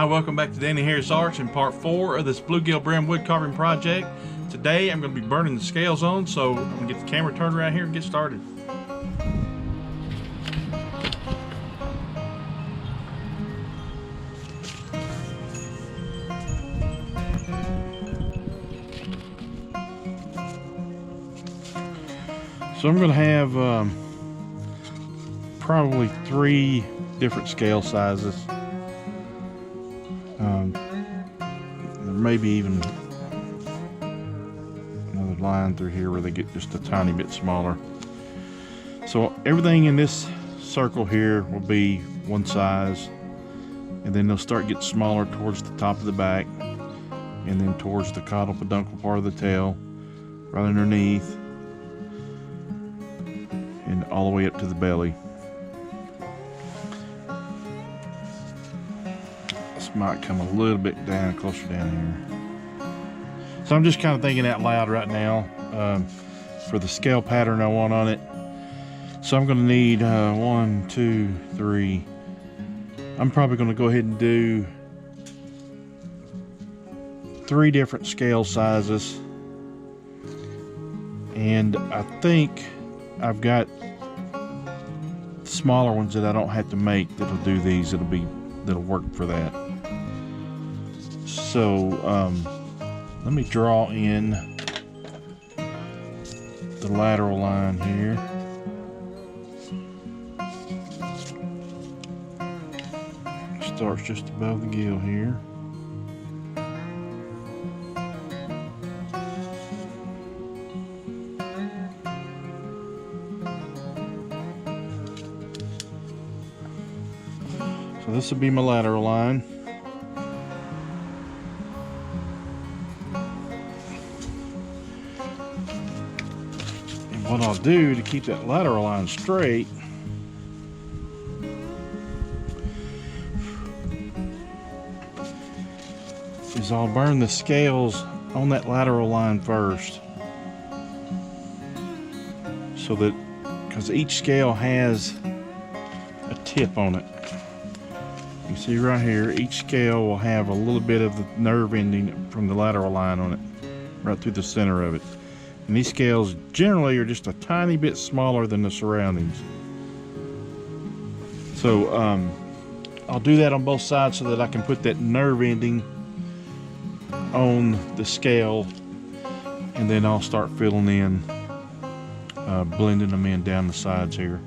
welcome back to Danny Harris Arts in part 4 of this Bluegill Bream wood carving project. Today I'm going to be burning the scales on, so I'm going to get the camera turned around here and get started. So I'm going to have probably 3 different scale sizes. There may be even another line through here where they get just a tiny bit smaller. So everything in this circle here will be one size, and then they'll start getting smaller towards the top of the back, and then towards the caudal peduncle part of the tail, right underneath, and all the way up to the belly. This might come a little bit down, closer down here. So I'm just kind of thinking out loud right now for the scale pattern I want on it. So I'm going to need 1, 2, 3. I'm probably going to go ahead and do 3 different scale sizes, and I think I've got smaller ones that I don't have to make that'll do these. That'll work for that. So let me draw in the lateral line here. Starts just above the gill here. So this will be my lateral line. And what I'll do to keep that lateral line straight is I'll burn the scales on that lateral line first. So that, because each scale has a tip on it. You see right here, each scale will have a little bit of the nerve ending from the lateral line on it, right through the center of it. And these scales generally are just a tiny bit smaller than the surroundings. So I'll do that on both sides so that I can put that nerve ending on the scale, and then I'll start filling in, blending them in down the sides here.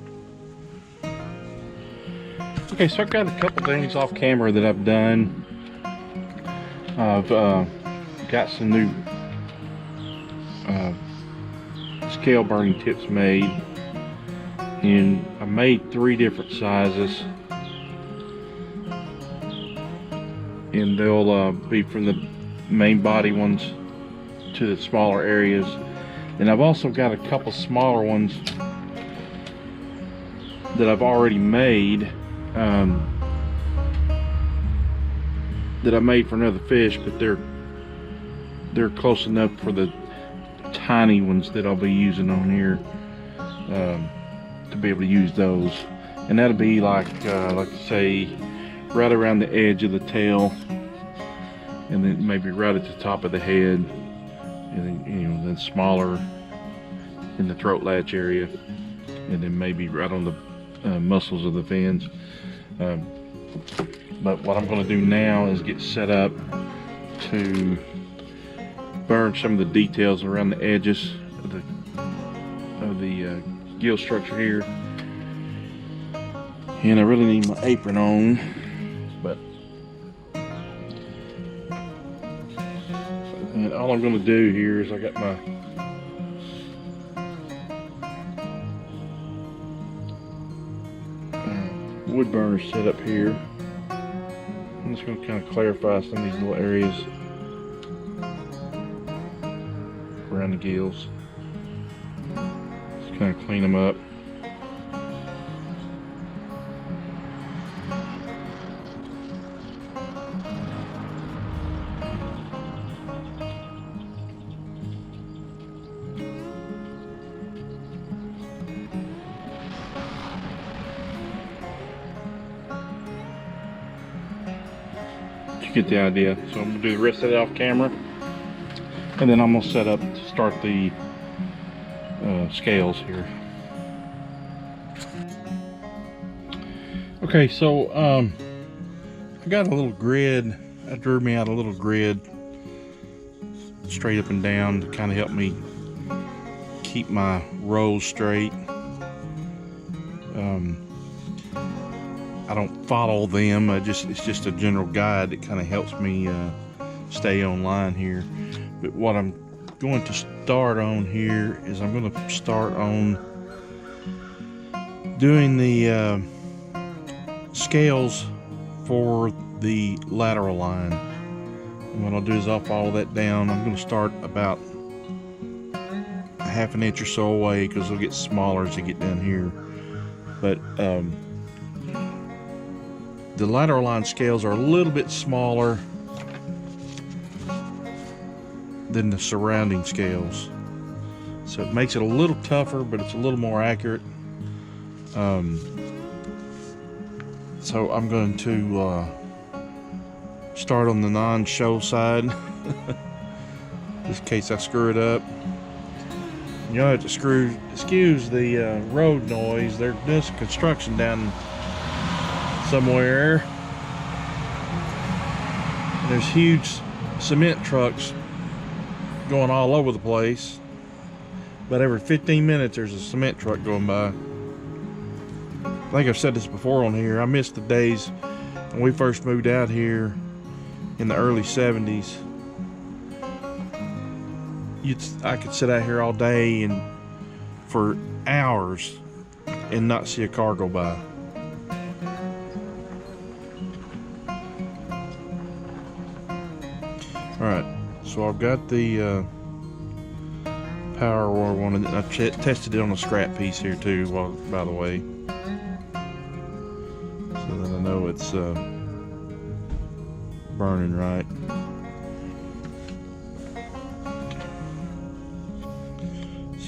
Okay, so I've got a couple things off camera that I've done. I've got some new scale burning tips made, and I made 3 different sizes, and they'll be from the main body ones to the smaller areas. And I've also got a couple smaller ones that I've already made, that I made for another fish, but they're close enough for the tiny ones that I'll be using on here to be able to use those. And that'll be like say right around the edge of the tail, and then maybe right at the top of the head, and then then smaller in the throat latch area, and then maybe right on the muscles of the fins. But what I'm going to do now is get set up to burn some of the details around the edges of the gill structure here. And I really need my apron on, but and all I'm going to do here is I got my wood burner set up here. I'm just going to kind of clarify some of these little areas around the gills. Just kind of clean them up. you get the idea. So I'm gonna do the rest of it off camera, and then I'm gonna set up to start the scales here. Okay, so I got a little grid. I drew me out a little grid straight up and down to kind of help me keep my rows straight. I don't follow them. It's just a general guide that kind of helps me stay online here. But what I'm going to start on here is I'm going to start on doing the scales for the lateral line. And what I'll do is I'll follow that down. I'm going to start about a ½ inch or so away, because they'll get smaller as they get down here. But the lateral line scales are a little bit smaller than the surrounding scales, so it makes it a little tougher, but it's a little more accurate. So I'm going to start on the non-show side, just in case I screw it up. You'll have to excuse the road noise. They're doing some construction down somewhere. And there's huge cement trucks going all over the place. About every 15 minutes there's a cement truck going by. I think I've said this before on here. I miss the days when we first moved out here in the early 70s. I could sit out here all day and for hours and not see a car go by. Alright, so I've got the power roller one, and I tested it on a scrap piece here too, by the way, so that I know it's burning right.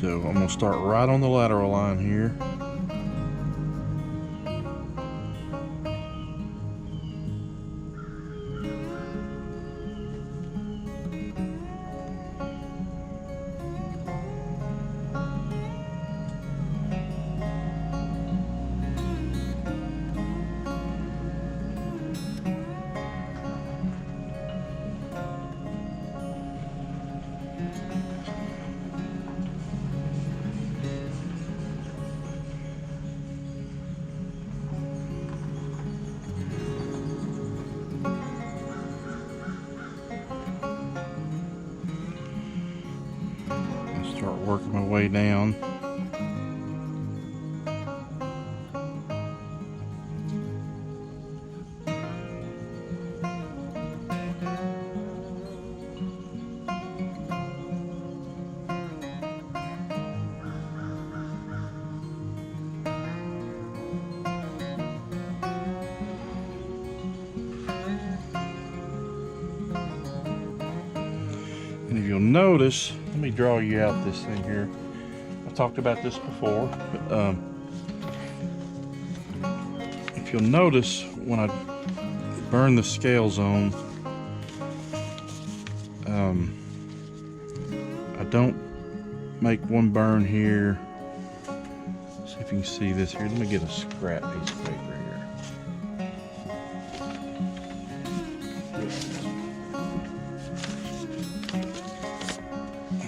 So I'm going to start right on the lateral line here. Start working my way down. And if you'll notice, let me draw you out this thing here. I've talked about this before, but if you'll notice, when I burn the scales on, I don't make one burn here. See if you can see this here. Let me get a scrap piece of paper here.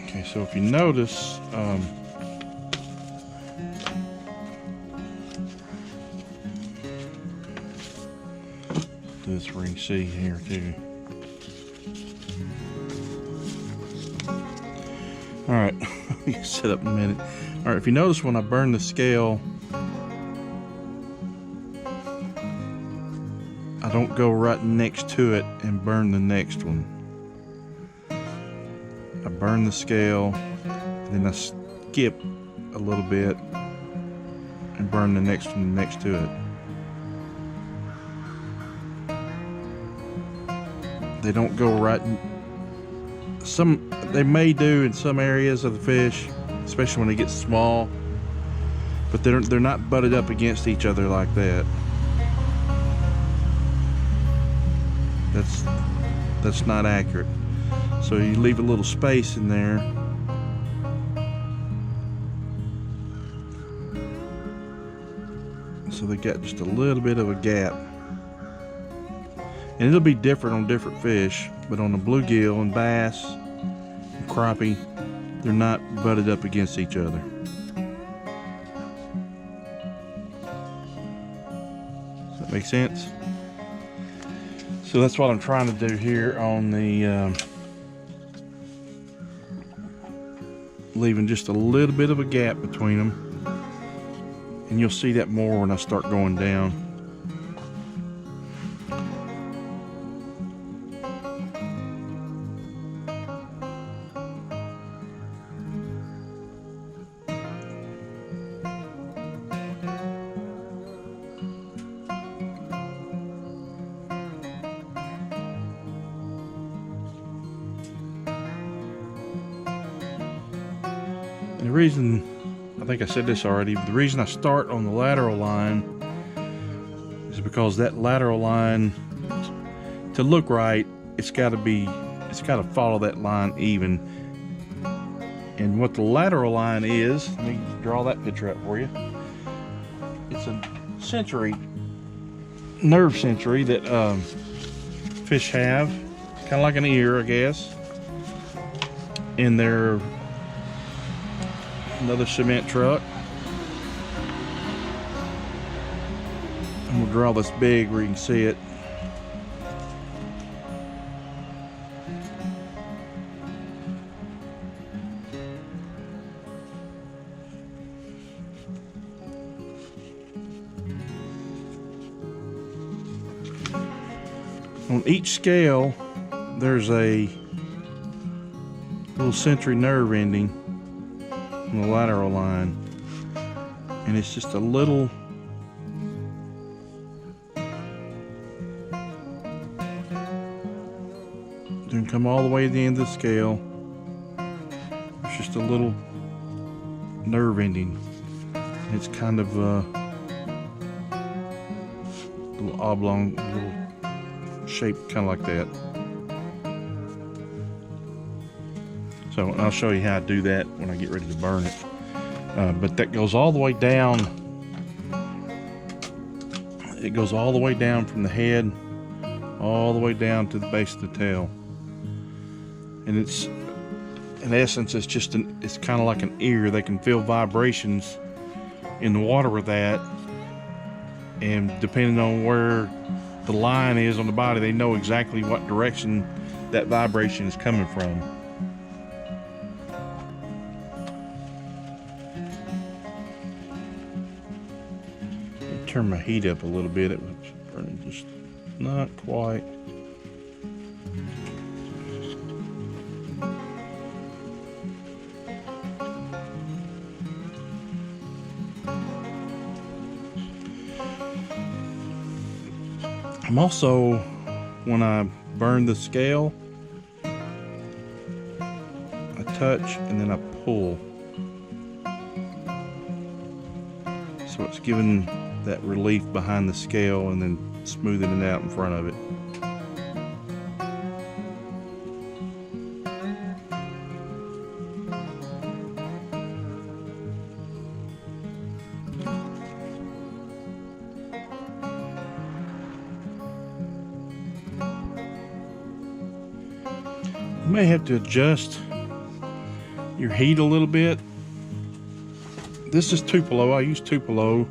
Okay, so if you notice, do this where you can see here too. All right, let me set up in a minute. All right, if you notice, when I burn the scale, I don't go right next to it and burn the next one. I burn the scale, and then I skip a little bit and burn the next one next to it. They don't go right. They may do in some areas of the fish, especially when they get small, but they're not butted up against each other like that. that's not accurate. So you leave a little space in there. So they got just a little bit of a gap. And it'll be different on different fish, but on the bluegill and bass and crappie, they're not butted up against each other. Does that make sense? So that's what I'm trying to do here on the leaving just a little bit of a gap between them. And you'll see that more when I start going down. And the reason, I think I said this already, the reason I start on the lateral line is because that lateral line, to look right, it's got to follow that line even. And what the lateral line is, let me draw that picture up for you. It's a sensory, nerve sensory that fish have, kind of like an ear, I guess. In their another cement truck. And we'll draw this big where you can see it. On each scale, there's a little sensory nerve ending on the lateral line, and it's just a little doesn't come all the way to the end of the scale. It's just a little nerve ending. It's kind of a little oblong, little shape, kind of like that. So I'll show you how I do that when I get ready to burn it. But that goes all the way down. It goes all the way down from the head, all the way down to the base of the tail. And it's, in essence, it's just it's kind of like an ear. They can feel vibrations in the water with that. And depending on where the line is on the body, they know exactly what direction that vibration is coming from. Turn my heat up a little bit. It was burning just not quite. I'm also, when I burn the scale, I touch and then I pull. So it's giving that relief behind the scale and then smoothing it out in front of it. You may have to adjust your heat a little bit. This is Tupelo. I use Tupelo,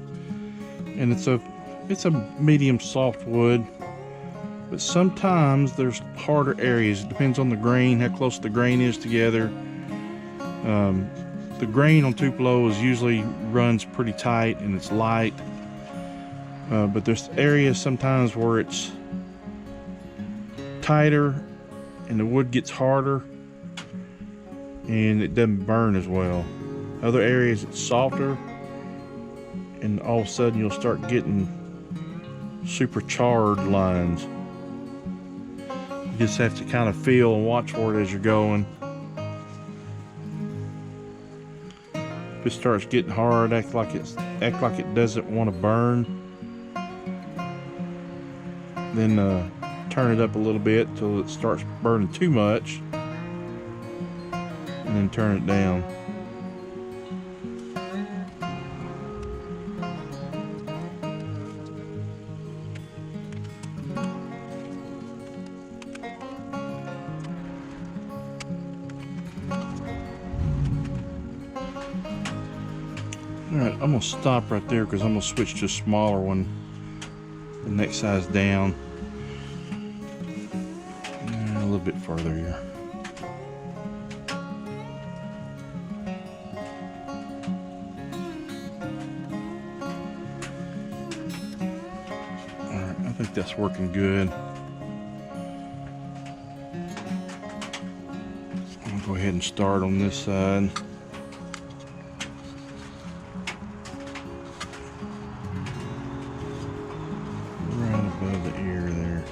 and it's a medium soft wood, but sometimes there's harder areas. It depends on the grain, how close the grain is together. The grain on Tupelo usually runs pretty tight and it's light, but there's areas sometimes where it's tighter and the wood gets harder and it doesn't burn as well. Other areas it's softer, and all of a sudden you'll start getting super charred lines. You just have to kind of feel and watch for it as you're going. If it starts getting hard, act like it doesn't want to burn, then turn it up a little bit till it starts burning too much, and then turn it down. Alright, I'm going to stop right there because I'm going to switch to a smaller one, the next size down. And a little bit farther here. Alright, I think that's working good. I'm going to go ahead and start on this side. Above the ear there.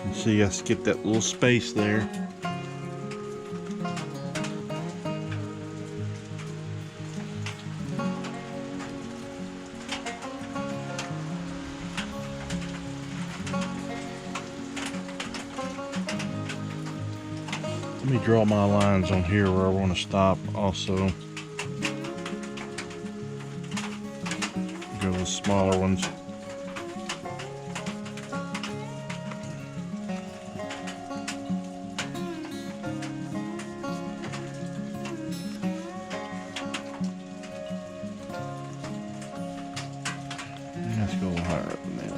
You see, I skipped that little space there. Let me draw my lines on here where I want to stop also. Go with smaller ones. Let's go a little higher up than that.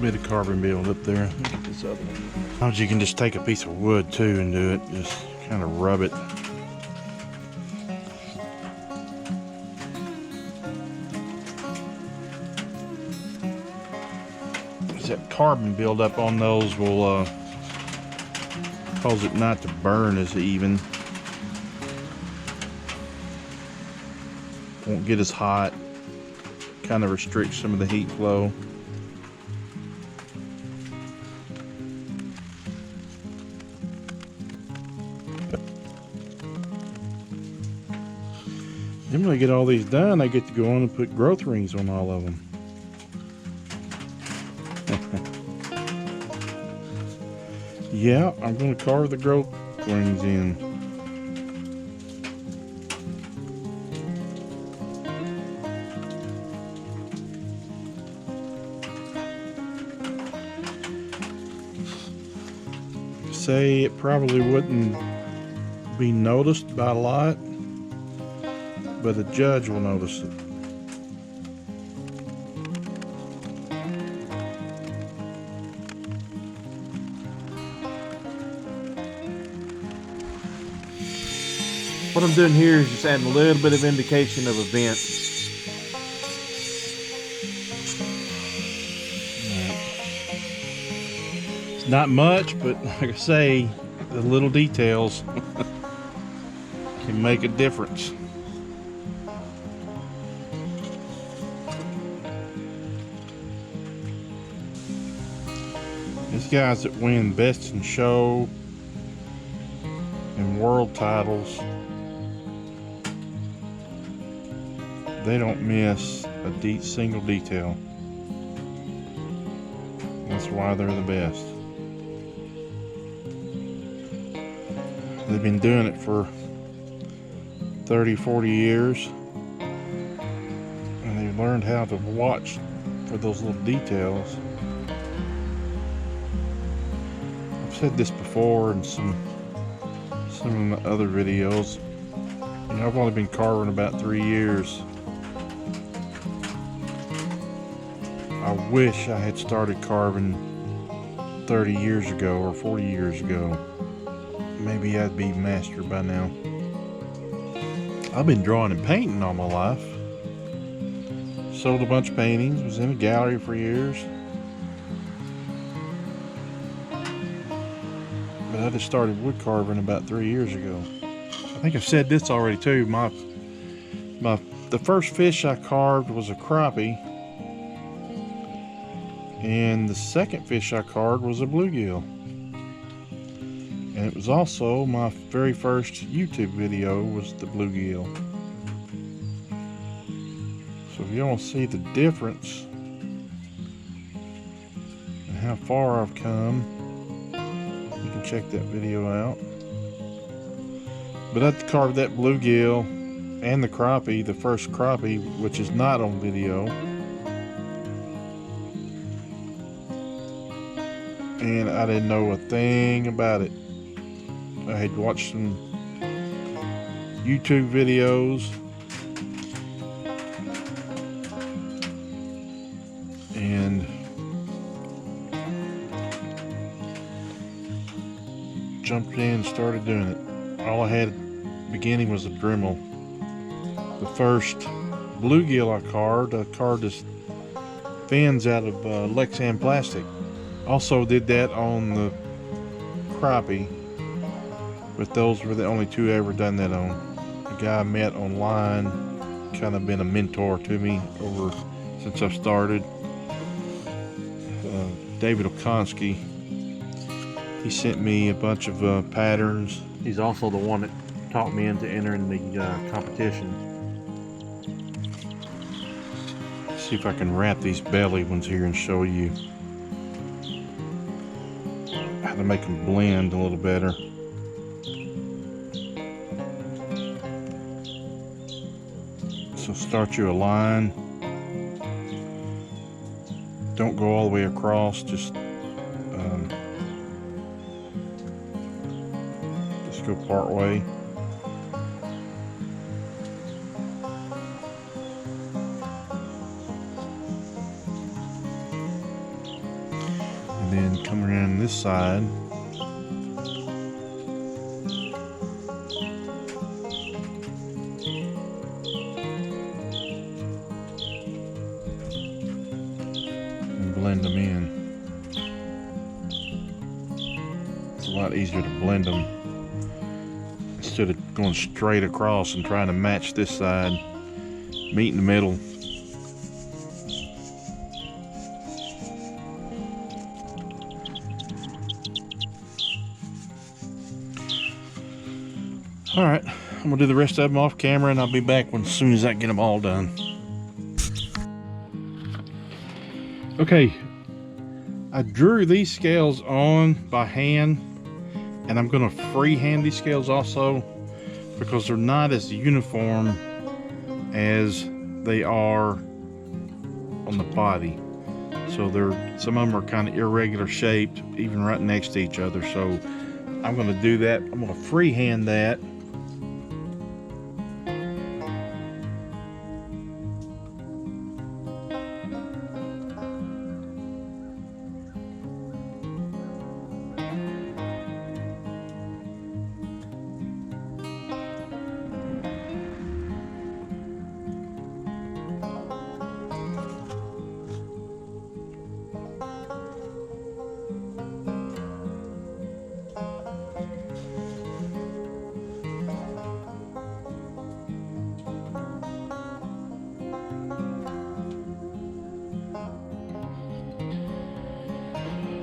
Bit of carbon build up there. Look at this other one. Sometimes you can just take a piece of wood too and do it. Just kind of rub it. That carbon buildup on those will cause it not to burn as even. Won't get as hot. Kind of restricts some of the heat flow. Then when I get all these done, I get to go on and put growth rings on all of them. Yeah, I'm going to carve the growth rings in. Say it probably wouldn't be noticed by a lot, but the judge will notice it. What I'm doing here is just adding a little bit of indication of a vent. It's not much, but like I say, the little details can make a difference. These guys that win Best in Show and world titles They don't miss a single detail. That's why they're the best. They've been doing it for 30, 40 years, and they've learned how to watch for those little details. I've said this before in some of my other videos. You know, I've only been carving about 3 years. I wish I had started carving 30 years ago or 40 years ago. Maybe I'd be master by now. I've been drawing and painting all my life. Sold a bunch of paintings, was in a gallery for years. But I just started wood carving about 3 years ago. I think I've said this already too. The first fish I carved was a crappie. And the second fish I carved was a bluegill. And it was also my very first YouTube video was the bluegill. So if you want to see the difference and how far I've come, you can check that video out. But I carved that bluegill and the crappie, the first crappie, which is not on video. And I didn't know a thing about it. I had watched some YouTube videos and jumped in and started doing it. All I had at the beginning was a Dremel. The first bluegill I carved this fins out of Lexan plastic. Also did that on the crappie, but those were the only two I ever done that on. A guy I met online, kind of been a mentor to me since I've started. David Okonski. He sent me a bunch of patterns. He's also the one that taught me into entering the competition. Let's see if I can wrap these belly ones here and show you how to make them blend a little better. So start you a line. Don't go all the way across, just go part way. And then come around this side. And blend them in. It's a lot easier to blend them instead of going straight across and trying to match this side. Meet in the middle. Alright, I'm going to do the rest of them off camera and I'll be back as soon as I get them all done. Okay, I drew these scales on by hand, and I'm going to freehand these scales also because they're not as uniform as they are on the body. So some of them are kind of irregular shaped, even right next to each other. So I'm going to do that. I'm going to freehand that.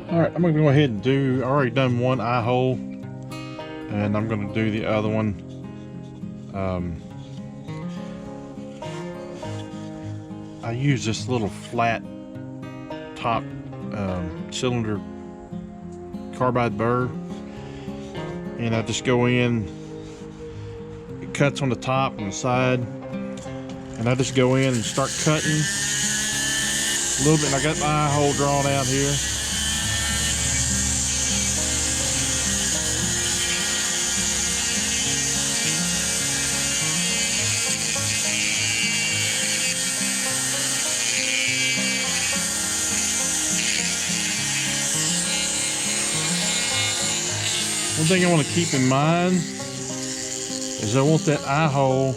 Alright, I'm going to go ahead and I already done one eye hole, and I'm going to do the other one. I use this little flat top cylinder carbide burr, and I just go in. It cuts on the top and the side, and I just go in and start cutting a little bit. And I got my eye hole drawn out here. One thing I want to keep in mind is I want that eye hole.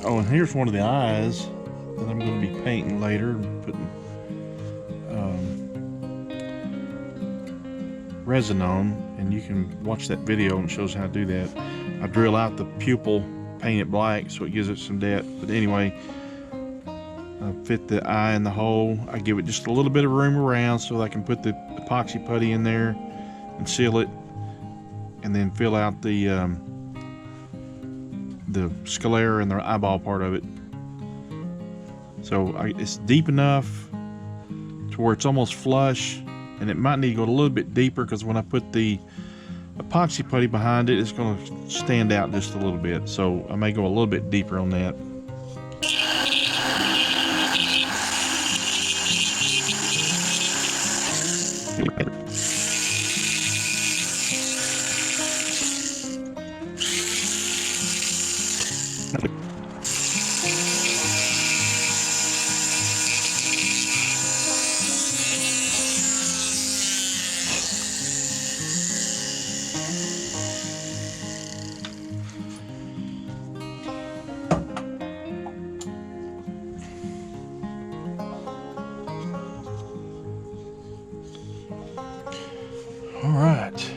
Oh, and here's one of the eyes that I'm going to be painting later and putting resin on, and you can watch that video and it shows how to do that. I drill out the pupil, paint it black so it gives it some depth. But anyway, I fit the eye in the hole. I give it just a little bit of room around so that I can put the epoxy putty in there and seal it, and then fill out the sclera and the eyeball part of it. So it's deep enough to where it's almost flush, and it might need to go a little bit deeper because when I put the epoxy putty behind it, it's going to stand out just a little bit. So I may go a little bit deeper on that. All right.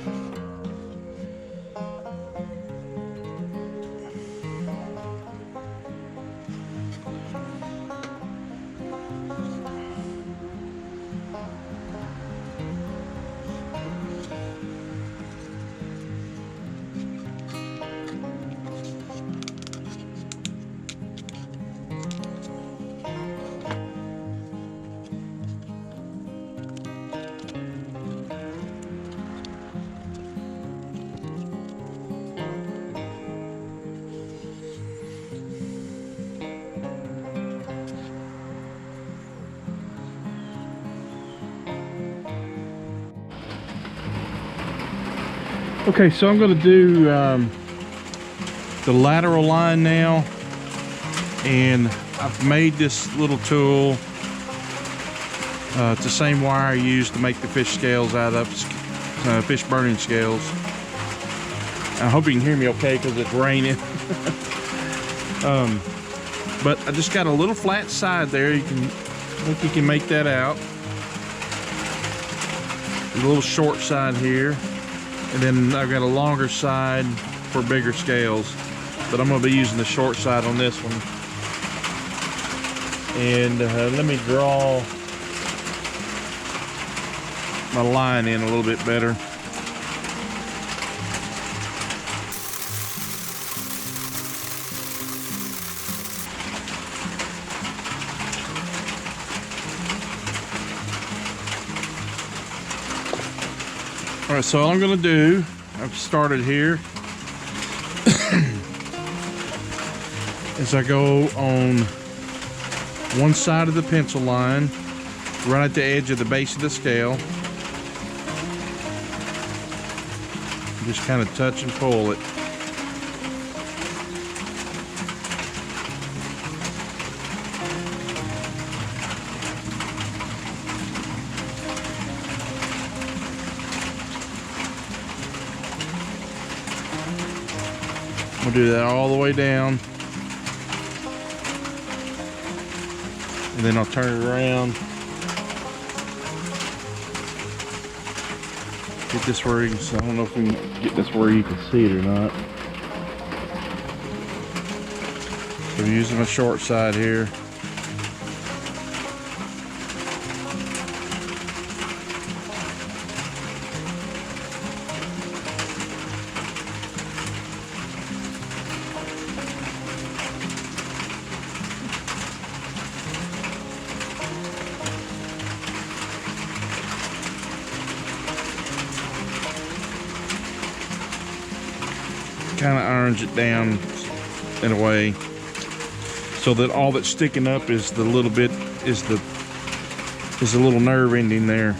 Okay, so I'm going to do the lateral line now, and I've made this little tool. It's the same wire I used to make the fish scales out of, fish burning scales. I hope you can hear me okay because it's raining. But I just got a little flat side there. I think you can make that out. A little short side here. And then I've got a longer side for bigger scales, but I'm going to be using the short side on this one. And let me draw my line in a little bit better. All right, so all I'm going to do, I've started here, is I go on one side of the pencil line, right at the edge of the base of the scale. Just kind of touch and pull it. We'll do that all the way down, and then I'll turn it around. Get this where you can, I don't know if we can get this where you can see it or not. So I'm using my short side here. kind of irons it down in a way so that all that's sticking up is the little bit, is the little nerve ending there.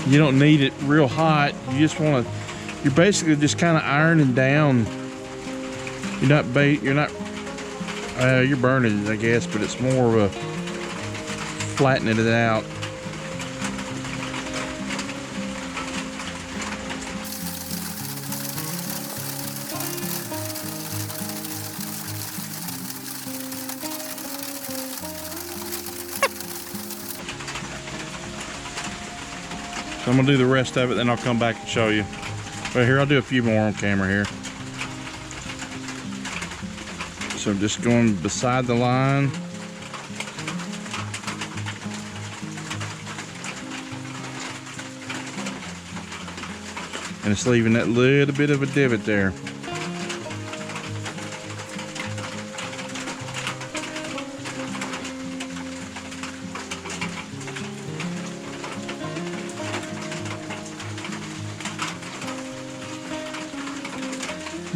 You don't need it real hot. You just want to, you're basically just kind of ironing down. You're burning it, I guess, but it's more of a flattening it out. So I'm gonna do the rest of it, then I'll come back and show you. But here, I'll do a few more on camera here. So I'm just going beside the line. And it's leaving that little bit of a divot there.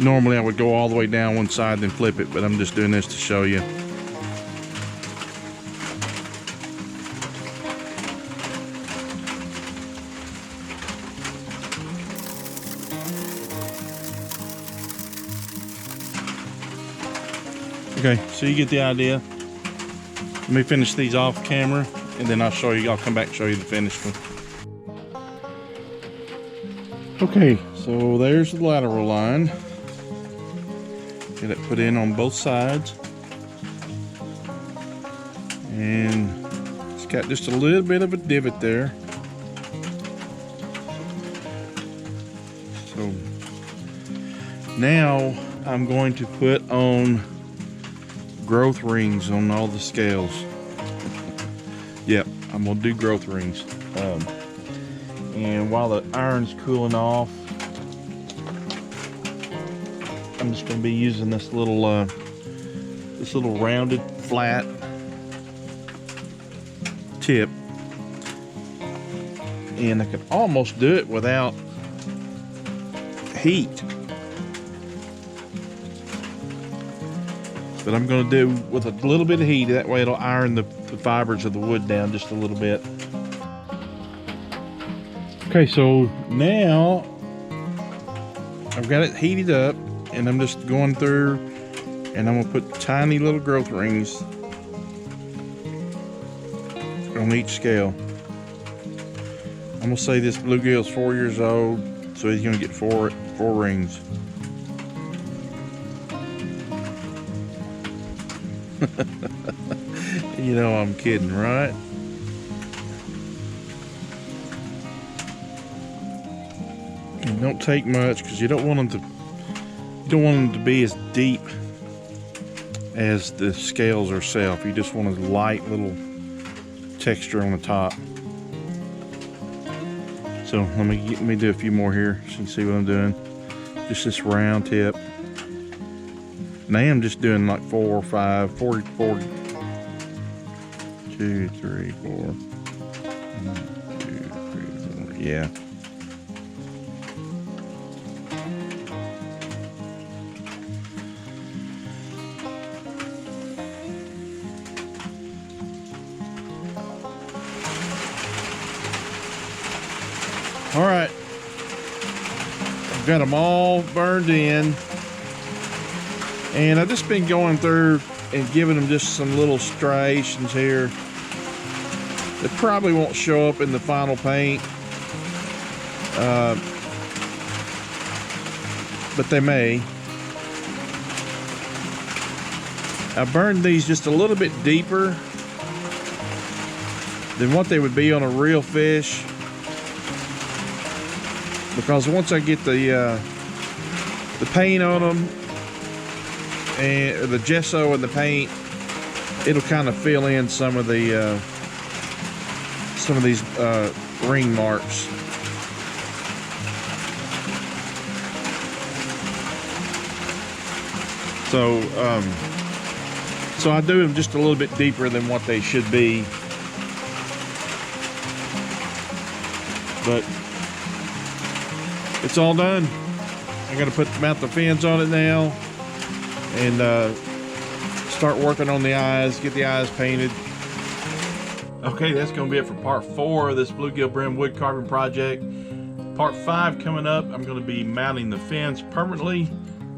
Normally I would go all the way down one side then flip it, but I'm just doing this to show you. Okay, so you get the idea. Let me finish these off camera and then I'll come back and show you the finished one. Okay, so there's the lateral line. Get it put in on both sides, and it's got just a little bit of a divot there. So now I'm going to put on growth rings on all the scales. Yep, I'm gonna do growth rings. And while the iron's cooling off, I'm just going to be using this little rounded flat tip, and I can almost do it without heat, but I'm going to do with a little bit of heat. That way it'll iron the fibers of the wood down just a little bit. Okay, so now I've got it heated up, and I'm just going through and I'm gonna put tiny little growth rings on each scale. I'm gonna say this bluegill is 4 years old, so he's gonna get four rings. You know I'm kidding, right? And don't take much, because you don't want them to be as deep as the scales herself. You just want a light little texture on the top. So let me do a few more here so you can see what I'm doing. Just this round tip. And I am just doing like 4 or 5, 4, 2, 3, 4. 1, 2, 3, 4. Yeah. All right, I've got them all burned in, and I've just been going through and giving them just some little striations here that probably won't show up in the final paint, but they may. I burned these just a little bit deeper than what they would be on a real fish, because once I get the paint on them and the gesso and the paint, it'll kind of fill in some of these ring marks. So so I do them just a little bit deeper than what they should be, but it's all done. I got to mount the fins on it now and start working on the eyes, get the eyes painted. Okay, that's going to be it for part 4 of this Bluegill Bream wood carving project. Part 5 coming up, I'm going to be mounting the fins permanently,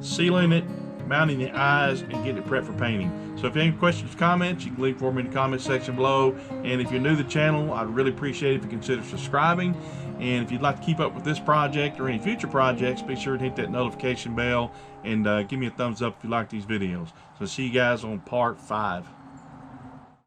sealing it, mounting the eyes, and getting it prepped for painting. So if you have any questions or comments, you can leave for me in the comment section below. And if you're new to the channel, I'd really appreciate it if you consider subscribing. And if you'd like to keep up with this project or any future projects, be sure to hit that notification bell and give me a thumbs up if you like these videos. So see you guys on part 5.